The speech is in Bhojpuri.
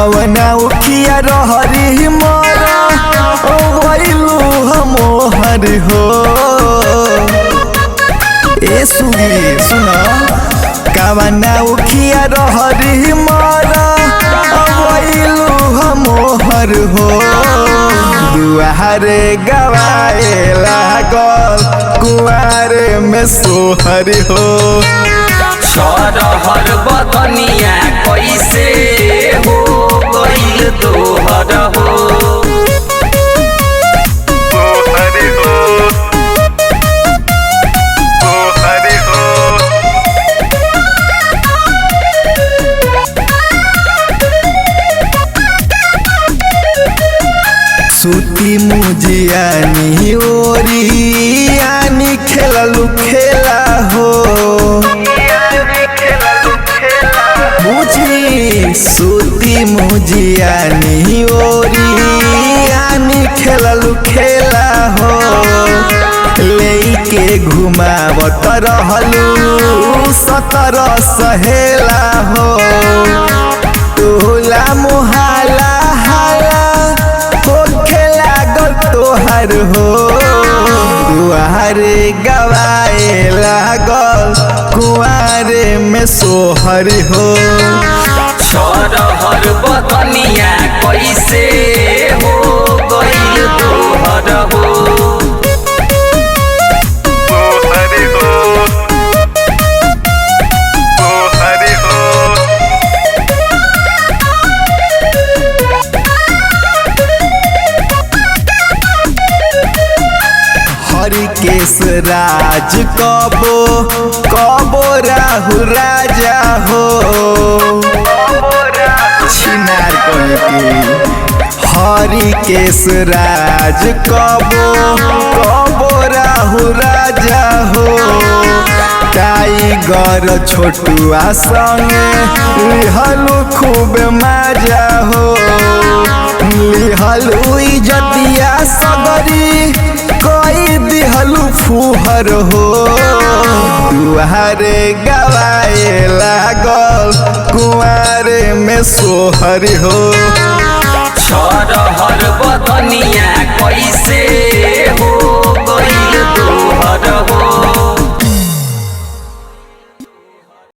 कवना उखिया रहरी मरा वैलू हमोहर हो। ए सुगी सुना कवना उखिया रहरी मरा वैलू हमोहर हो। दुआरे गवाए लागल कुआरे में सोहर हो। सरहर बदनिया कैसे हो गइल तोहर हो। सूती मुजियानी ओरियानी खेललू खेला हो। मुझी सूती मुजियानी ओरियानी खेललू खेला हो। लेके घुमावत रहलू सतर सहेला हो। टोला मुहाला तोहर हो। दुआरे गवाए लागल कुआरे में सोहर हो। सरहर बदनिया कैसे हो गइल तोहर हो। हरिकेश राज कबो कबो राहु राजा हो। छिनार हरिकेश राज कबो कबो राहु राजा हो। टाइगर छोटुआ संगे लिहलू खूब मजा हो। लिहलू इजतिया सगरी कोई दिहलू फुहर हो। दुआरे गवाए लागल कुआरे में सोहर हो। सरहर बदनिया कैसे